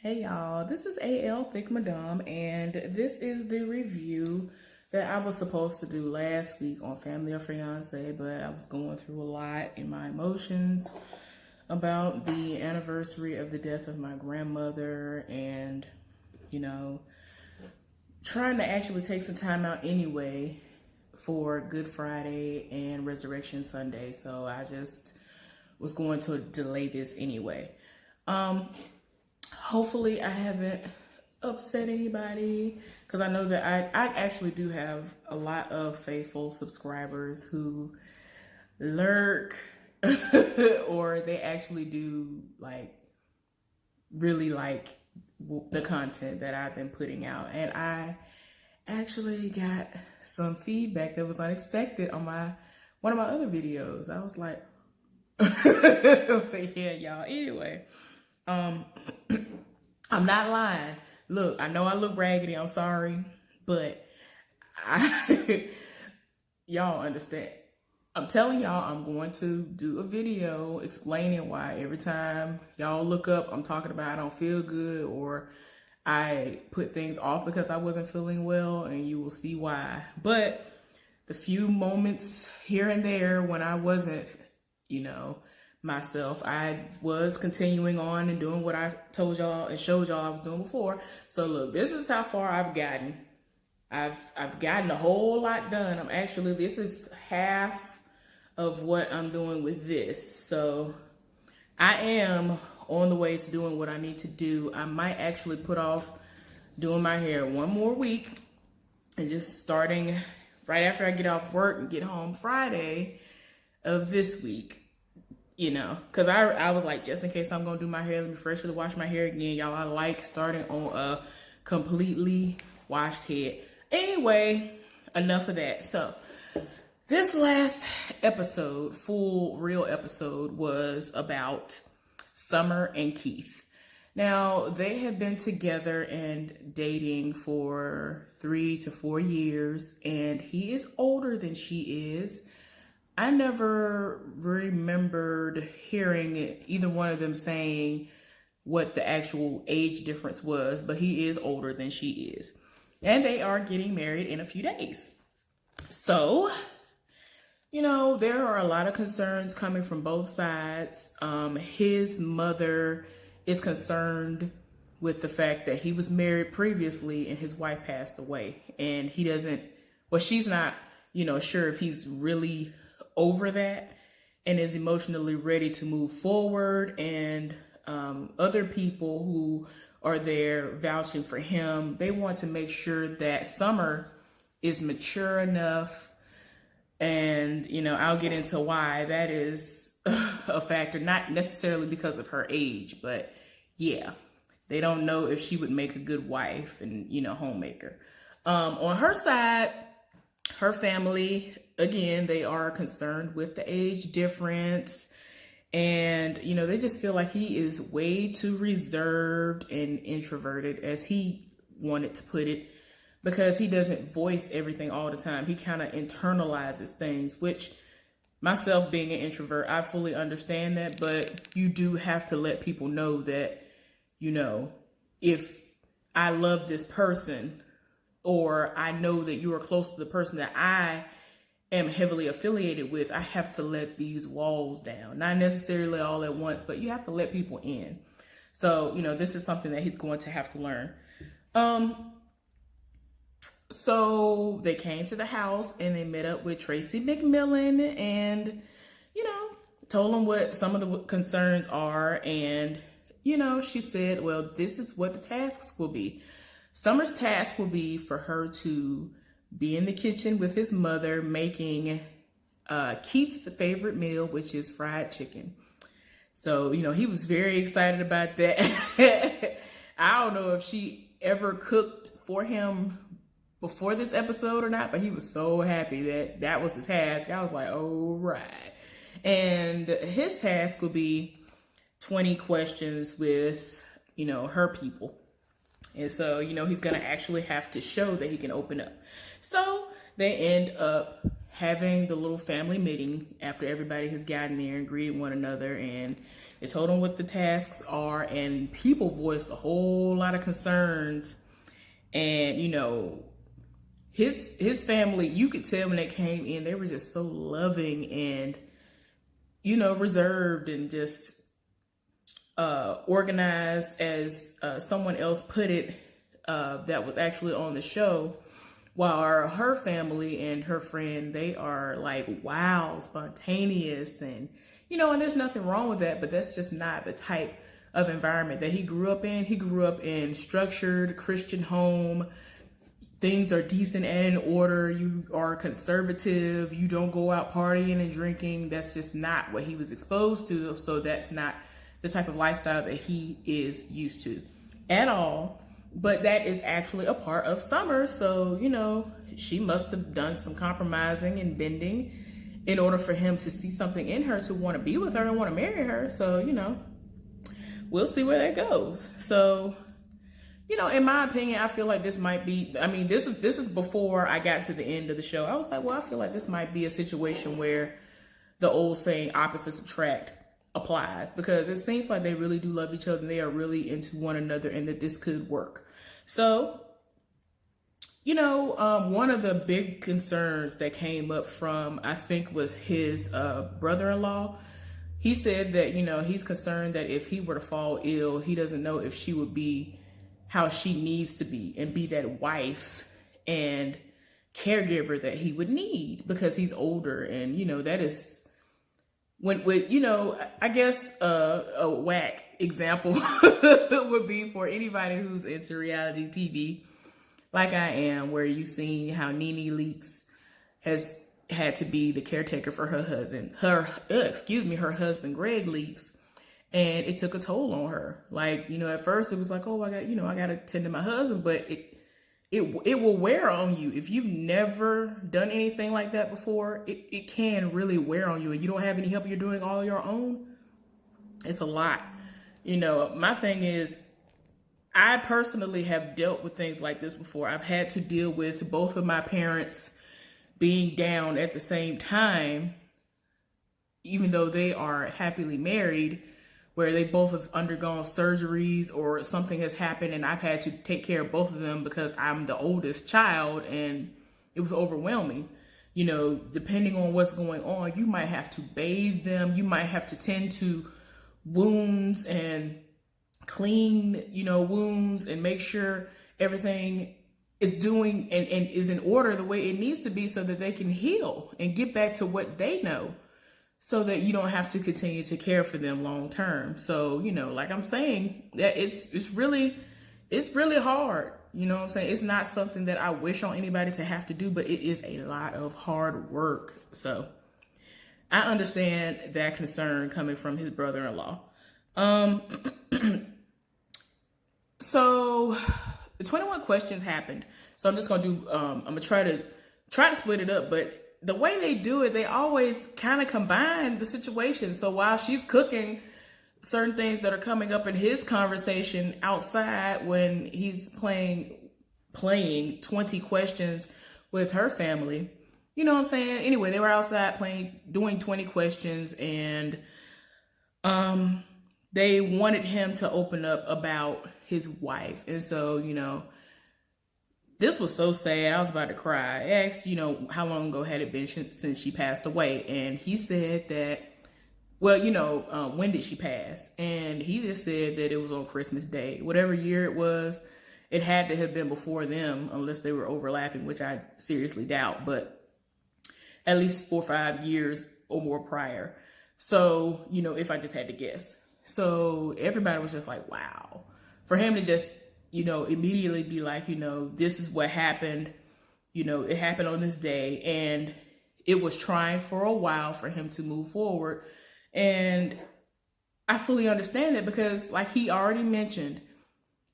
Hey y'all, this is AL Thick Madame, and this is the review that I was supposed to do last week on Family or Fiancé, but I was going through a lot in my emotions about the anniversary of the death of my grandmother and, trying to actually take some time out anyway for Good Friday and Resurrection Sunday. So I just was going to delay this anyway. Hopefully I haven't upset anybody, because I know that I actually do have a lot of faithful subscribers who lurk or they actually do really like the content that I've been putting out. And I actually got some feedback that was unexpected on one of my other videos. I was like, but yeah, y'all, anyway. I'm not lying. Look, I know I look raggedy. I'm sorry, but y'all understand. I'm telling y'all, I'm going to do a video explaining why every time y'all look up, I'm talking about I don't feel good or I put things off because I wasn't feeling well, and you will see why. But the few moments here and there when I wasn't, myself, I was continuing on and doing what I told y'all and showed y'all I was doing before. So look, this is how far I've gotten. I've gotten a whole lot done. This is half of what I'm doing with this. So I am on the way to doing what I need to do. I might actually put off doing my hair one more week and just starting right after I get off work and get home Friday of this week. Because I was like, just in case I'm going to do my hair, let me freshly wash my hair again. Y'all, I like starting on a completely washed head. Anyway, enough of that. So this last episode, full real episode, was about Summer and Keith. Now, they have been together and dating for 3 to 4 years, and he is older than she is. I never remembered hearing either one of them saying what the actual age difference was, but he is older than she is. And they are getting married in a few days. So, there are a lot of concerns coming from both sides. His mother is concerned with the fact that he was married previously and his wife passed away. And she's not, sure if he's really over that and is emotionally ready to move forward. And other people who are there vouching for him, they want to make sure that Summer is mature enough. And I'll get into why that is a factor, not necessarily because of her age, but yeah, they don't know if she would make a good wife and homemaker. On her side, her family, again, they are concerned with the age difference. And, they just feel like he is way too reserved and introverted, as he wanted to put it, because he doesn't voice everything all the time. He kind of internalizes things, which myself being an introvert, I fully understand that. But you do have to let people know that, if I love this person, or I know that you are close to the person that I am heavily affiliated with, I have to let these walls down. Not necessarily all at once, but you have to let people in. So, this is something that he's going to have to learn. So they came to the house and they met up with Tracy McMillan and, told him what some of the concerns are. And, she said, well, this is what the tasks will be. Summer's task will be for her to be in the kitchen with his mother making Keith's favorite meal, which is fried chicken. So, he was very excited about that. I don't know if she ever cooked for him before this episode or not, but he was so happy that that was the task. I was like, all right. And his task will be 20 questions with, her people. And so, he's going to actually have to show that he can open up. So they end up having the little family meeting after everybody has gotten there and greeted one another, and they told them what the tasks are, and people voiced a whole lot of concerns. And his family, you could tell when they came in, they were just so loving and reserved and just organized, as someone else put it, that was actually on the show. While her family and her friend, they are like, wow, spontaneous, and and there's nothing wrong with that, but that's just not the type of environment that he grew up in. He grew up in structured Christian home. Things are decent and in order. You are conservative. You don't go out partying and drinking. That's just not what he was exposed to. So that's not the type of lifestyle that he is used to at all. But that is actually a part of Summer. So, she must have done some compromising and bending in order for him to see something in her to want to be with her and want to marry her. So, we'll see where that goes. So, in my opinion, I feel like this might be, this is before I got to the end of the show. I was like, well, I feel like this might be a situation where the old saying opposites attract applies, because it seems like they really do love each other and they are really into one another, and that this could work. So, one of the big concerns that came up from, I think, was his brother-in-law. He said that, he's concerned that if he were to fall ill, he doesn't know if she would be how she needs to be and be that wife and caregiver that he would need, because he's older. And, that is I guess a whack example would be for anybody who's into reality TV, like I am, where you've seen how Nene Leakes has had to be the caretaker for her husband, her husband, Greg Leakes. And it took a toll on her. Like, at first it was like, oh, I got to tend to my husband, but it will wear on you. If you've never done anything like that before, it can really wear on you, and you don't have any help, you're doing all your own. It's a lot. My thing is, I personally have dealt with things like this before. I've had to deal with both of my parents being down at the same time, even though they are happily married, where they both have undergone surgeries or something has happened, and I've had to take care of both of them because I'm the oldest child, and it was overwhelming. Depending on what's going on, you might have to bathe them, you might have to tend to wounds and clean, wounds, and make sure everything is doing and is in order the way it needs to be, so that they can heal and get back to what they know, so that you don't have to continue to care for them long term. So, like I'm saying, that it's really hard. You know what I'm saying? It's not something that I wish on anybody to have to do, but it is a lot of hard work. So I understand that concern coming from his brother-in-law. So the 21 questions happened. So I'm just going to do, I'm going to try to split it up, but the way they do it, they always kind of combine the situation. So while she's cooking certain things that are coming up in his conversation outside, when he's playing 20 questions with her family, you know what I'm saying? Anyway, they were outside doing 20 questions, and they wanted him to open up about his wife. And so, this was so sad. I was about to cry. I asked, how long ago had it been since she passed away? And he said that, well, when did she pass? And he just said that it was on Christmas Day. Whatever year it was, it had to have been before them, unless they were overlapping, which I seriously doubt, but at least 4 or 5 years or more prior. So, if I just had to guess. So everybody was just like, wow. For him to just immediately be like, this is what happened. It happened on this day, and it was trying for a while for him to move forward. And I fully understand it, because like he already mentioned,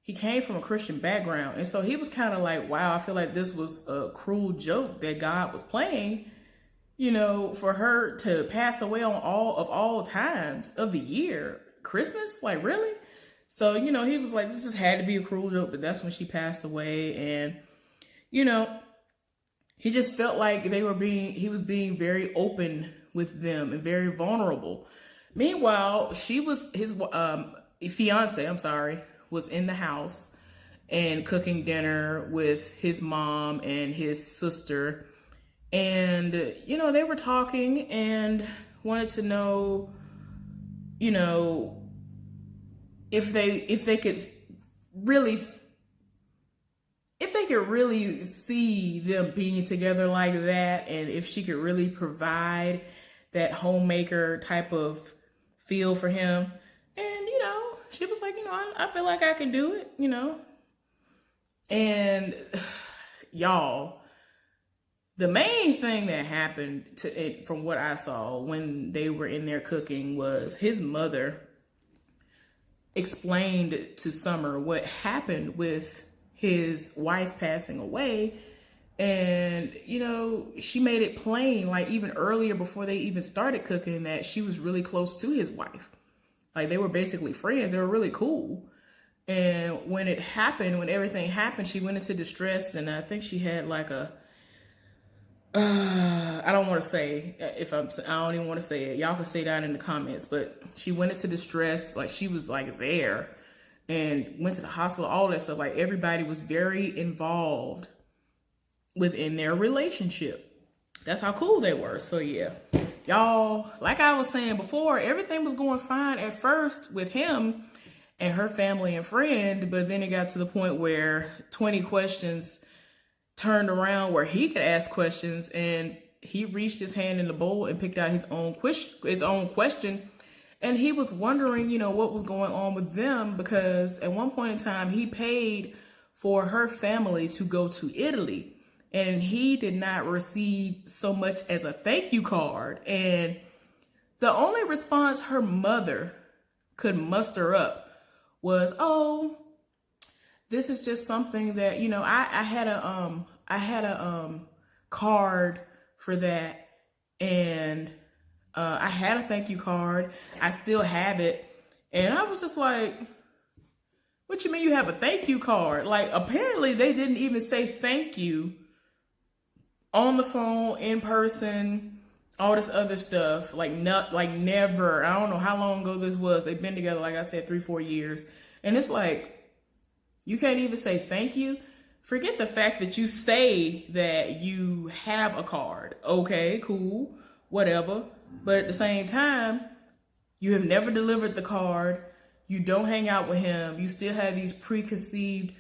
he came from a Christian background. And so he was kind of like, wow, I feel like this was a cruel joke that God was playing, for her to pass away on all times of the year. Christmas? Like, really? So, he was like, this just had to be a cruel joke, but that's when she passed away. And, he just felt like he was being very open with them and very vulnerable. Meanwhile, his fiance, I'm sorry, was in the house and cooking dinner with his mom and his sister. And, they were talking and wanted to know, if they could really see them being together like that, and if she could really provide that homemaker type of feel for him. And, she was like, I feel like I can do it, And y'all, the main thing that happened from what I saw when they were in there cooking was his mother explained to Summer what happened with his wife passing away. And, she made it plain, like even earlier before they even started cooking, that she was really close to his wife. Like they were basically friends. They were really cool. And when everything happened, she went into distress. And I think she had like I don't want to say I don't even want to say it. Y'all can say that in the comments, but she went into distress. Like she was like there and went to the hospital, all that stuff. Like everybody was very involved within their relationship. That's how cool they were. So yeah, y'all, like I was saying before, everything was going fine at first with him and her family and friend, but then it got to the point where 20 questions turned around where he could ask questions, and he reached his hand in the bowl and picked out his own question. And he was wondering, what was going on with them, because at one point in time he paid for her family to go to Italy, and he did not receive so much as a thank you card. And the only response her mother could muster up was, "Oh, this is just something that, I had a card for that, and I had a thank you card. I still have it." And I was just like, "What you mean you have a thank you card?" Like apparently they didn't even say thank you on the phone, in person, all this other stuff. Like never. I don't know how long ago this was. They've been together, like I said, 3-4 years. And it's like, you can't even say thank you. Forget the fact that you say that you have a card. Okay, cool, whatever. But at the same time, you have never delivered the card. You don't hang out with him. You still have these preconceived,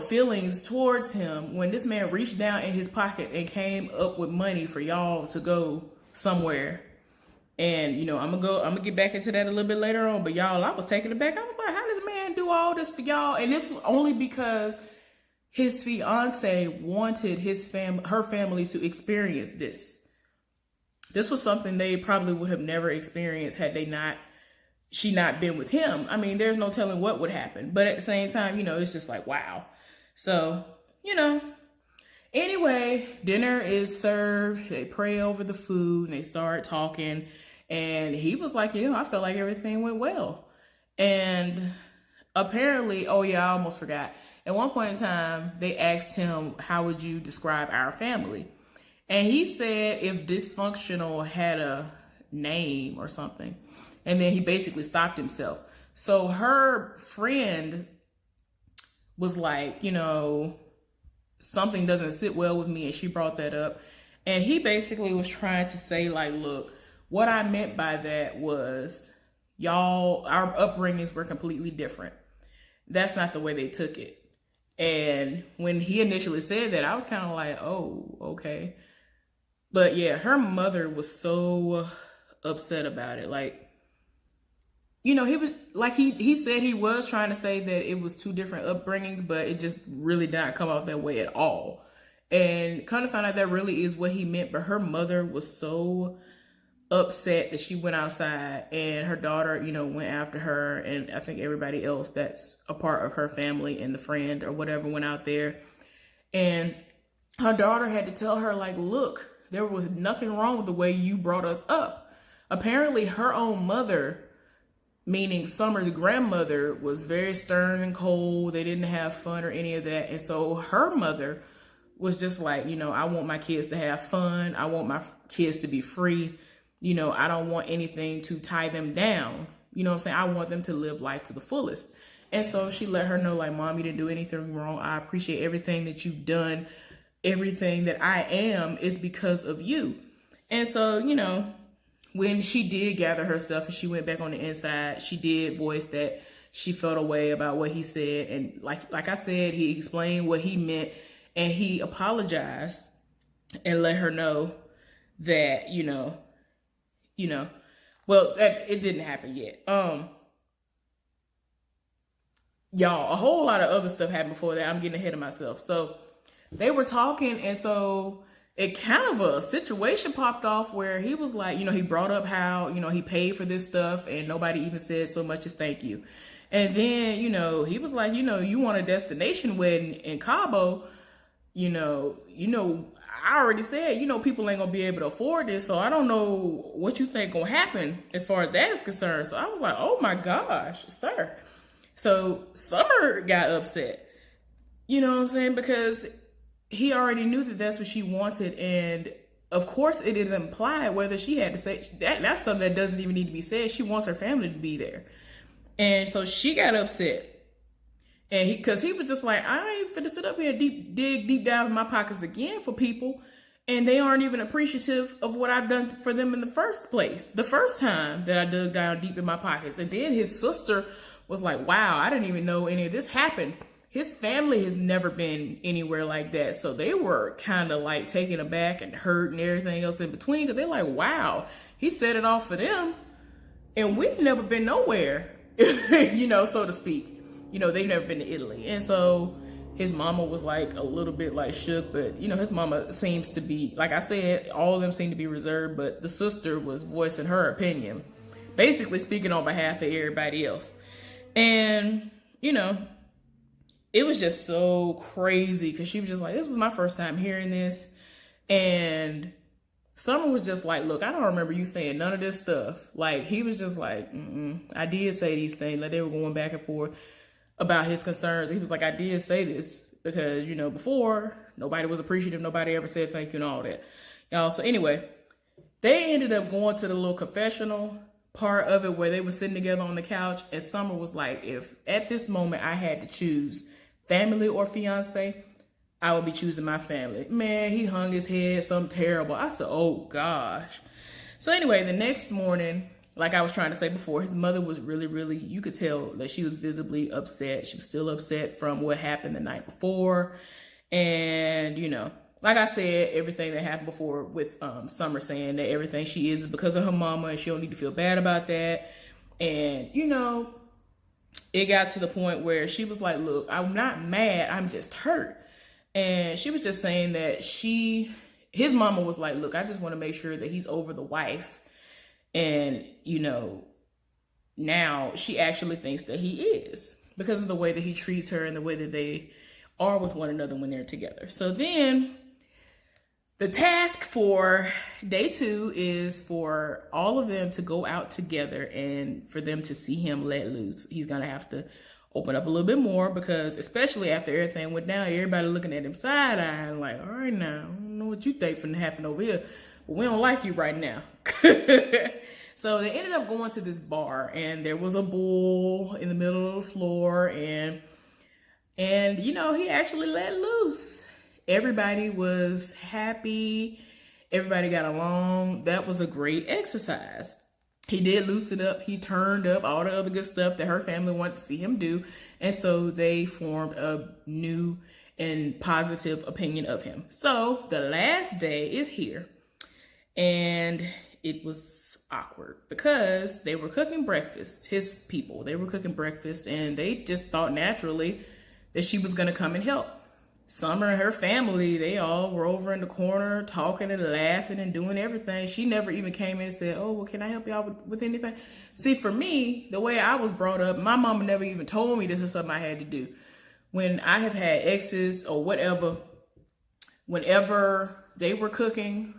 feelings towards him. When this man reached down in his pocket and came up with money for y'all to go somewhere. And, I'm gonna get back into that a little bit later on. But y'all, I was taken aback. I was like, how does this man do all this for y'all? And this was only because his fiance wanted her family to experience this. This was something they probably would have never experienced had she not been with him. I mean, there's no telling what would happen. But at the same time, it's just like, wow. So, anyway, dinner is served. They pray over the food and they start talking. And he was like, I felt like everything went well. And apparently, oh yeah, I almost forgot. At one point in time, they asked him, how would you describe our family? And he said if dysfunctional had a name or something. And then he basically stopped himself. So her friend was like, something doesn't sit well with me. And she brought that up. And he basically was trying to say, like, look, what I meant by that was our upbringings were completely different. That's not the way they took it. And when he initially said that, I was kind of like, oh, okay. But yeah, her mother was so upset about it. Like, he was like, he said he was trying to say that it was two different upbringings, but it just really did not come out that way at all. And kind of found out that really is what he meant. But her mother was so upset that she went outside, and her daughter, went after her, and I think everybody else that's a part of her family and the friend or whatever went out there. And her daughter had to tell her, like, look, there was nothing wrong with the way you brought us up. Apparently her own mother, meaning Summer's grandmother, was very stern and cold. They didn't have fun or any of that. And so her mother was just like, I want my kids to have fun. I want my kids to be free. I don't want anything to tie them down. You know what I'm saying? I want them to live life to the fullest. And so she let her know, like, Mom, you didn't do anything wrong. I appreciate everything that you've done. Everything that I am is because of you. And so, when she did gather herself and she went back on the inside, she did voice that she felt a way about what he said. And like I said, he explained what he meant, and he apologized and let her know that, well, that it didn't happen yet. Y'all, a whole lot of other stuff happened before that. I'm getting ahead of myself. So they were talking, and so it kind of a situation popped off where he was like, he brought up how, he paid for this stuff and nobody even said so much as thank you. And then, he was like, you want a destination wedding in Cabo, I already said, people ain't gonna be able to afford this. So I don't know what you think gonna happen as far as that is concerned. So I was like, oh my gosh, sir. So Summer got upset, you know what I'm saying? Because he already knew that that's what she wanted. And of course it is implied, whether she had to say that's something that doesn't even need to be said. She wants her family to be there. And so she got upset. And cause he was just like, I ain't finna sit up here and dig deep down in my pockets again for people. And they aren't even appreciative of what I've done for them in the first place. The first time that I dug down deep in my pockets. And then his sister was like, wow, I didn't even know any of this happened. His family has never been anywhere like that. So they were kind of like taken aback and hurt and everything else in between. Cause they're like, wow, he set it off for them. And we've never been nowhere, so to speak. They've never been to Italy. And so his mama was like a little bit like shook, but his mama seems to be, like I said, all of them seem to be reserved, but the sister was voicing her opinion, basically speaking on behalf of everybody else. And, it was just so crazy because she was just like, this was my first time hearing this. And Summer was just like, look, I don't remember you saying none of this stuff. Like, he was just like, I did say these things. Like, they were going back and forth about his concerns. He was like, I did say this because, before nobody was appreciative. Nobody ever said thank you and all that. Y'all. So anyway, they ended up going to the little confessional part of it where they were sitting together on the couch. And Summer was like, if at this moment I had to choose family or fiance, I would be choosing my family. Man, he hung his head something terrible. I said, oh gosh. So anyway, the next morning, like I was trying to say before, his mother was really, you could tell that she was visibly upset. She was still upset from what happened the night before. And, like I said, everything that happened before with Summer saying that everything she is because of her mama and she don't need to feel bad about that. And, it got to the point where she was like, look, I'm not mad. I'm just hurt. And she was just saying that his mama was like, look, I just want to make sure that he's over the wife. And, now she actually thinks that he is because of the way that he treats her and the way that they are with one another when they're together. So then the task for day 2 is for all of them to go out together and for them to see him let loose. He's going to have to open up a little bit more because especially after everything went down, everybody looking at him side eye like, all right, now, I don't know what you think finna happen over here, but we don't like you right now. So they ended up going to this bar and there was a bull in the middle of the floor and he actually let loose. Everybody was happy. Everybody got along. That was a great exercise. He did loosen up. He turned up all the other good stuff that her family wanted to see him do. And so they formed a new and positive opinion of him. So the last day is here. And it was awkward because they were cooking breakfast. His people, they were cooking breakfast and they just thought naturally that she was going to come and help. Summer and her family, they all were over in the corner talking and laughing and doing everything. She never even came in and said, oh, well, can I help y'all with anything? See, for me, the way I was brought up, my mama never even told me this is something I had to do. When I have had exes or whatever, whenever they were cooking,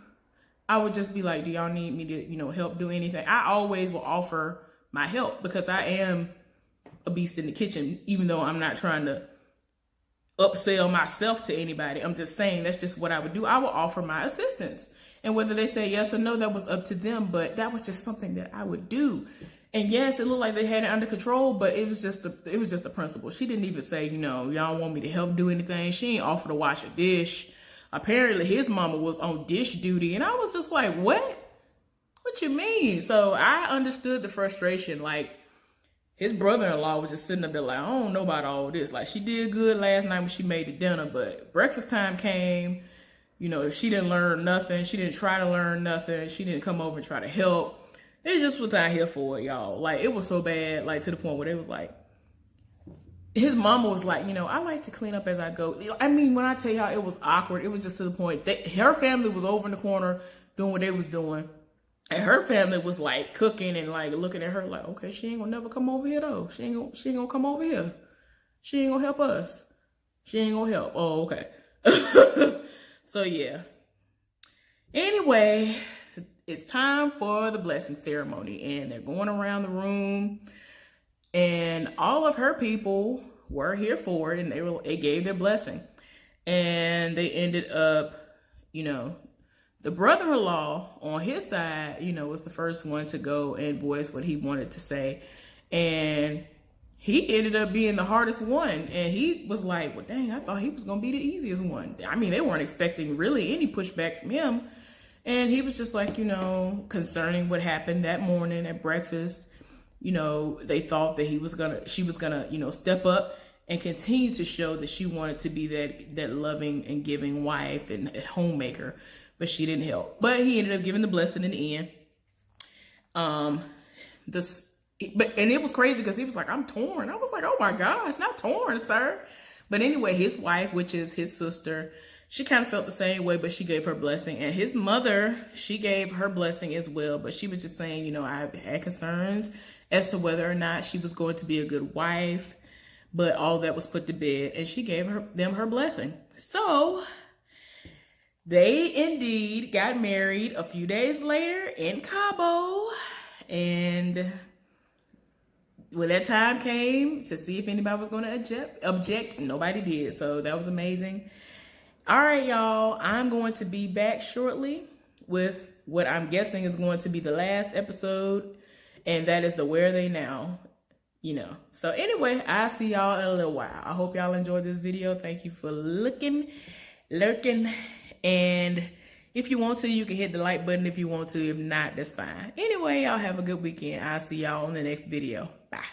I would just be like, do y'all need me to, help do anything? I always will offer my help because I am a beast in the kitchen, even though I'm not trying to upsell myself to anybody. I'm just saying that's just what I would do. I would offer my assistance. And whether they say yes or no, that was up to them. But that was just something that I would do. And yes, it looked like they had it under control, but it was just the principle. She didn't even say, y'all want me to help do anything. She ain't offer to wash a dish. Apparently his mama was on dish duty. And I was just like, what? What you mean? So I understood the frustration. Like, his brother-in-law was just sitting up there like, I don't know about all this. Like, she did good last night when she made the dinner, but breakfast time came. She didn't learn nothing. She didn't try to learn nothing. She didn't come over and try to help. They just was out here for it, y'all. Like, it was so bad, like, to the point where they was like, his mama was like, I like to clean up as I go. I mean, when I tell y'all it was awkward, it was just to the point that her family was over in the corner doing what they was doing. And her family was like cooking and like looking at her like, okay, she ain't gonna never come over here though. She ain't gonna come over here. She ain't gonna help us. She ain't gonna help. Oh, okay. So yeah. Anyway, it's time for the blessing ceremony, and they're going around the room, and all of her people were here for it, and they gave their blessing, and they ended up, the brother-in-law on his side, was the first one to go and voice what he wanted to say. And he ended up being the hardest one. And he was like, well, dang, I thought he was going to be the easiest one. I mean, they weren't expecting really any pushback from him. And he was just like, concerning what happened that morning at breakfast. They thought that she was gonna, step up and continue to show that she wanted to be that loving and giving wife and homemaker. But she didn't help. But he ended up giving the blessing in the end. And it was crazy because he was like, I'm torn. I was like, oh my gosh, not torn, sir. But anyway, his wife, which is his sister, she kind of felt the same way, but she gave her blessing. And his mother, she gave her blessing as well. But she was just saying, I had concerns as to whether or not she was going to be a good wife. But all that was put to bed, and she gave them her blessing. So they indeed got married a few days later in Cabo. And when that time came to see if anybody was going to object, nobody did. So that was amazing. All right, y'all. I'm going to be back shortly with what I'm guessing is going to be the last episode. And that is the Where Are They Now? So anyway, I'll see y'all in a little while. I hope y'all enjoyed this video. Thank you for lurking. And if you want to, you can hit the like button if you want to. If not, that's fine. Anyway, y'all have a good weekend. I'll see y'all on the next video. Bye.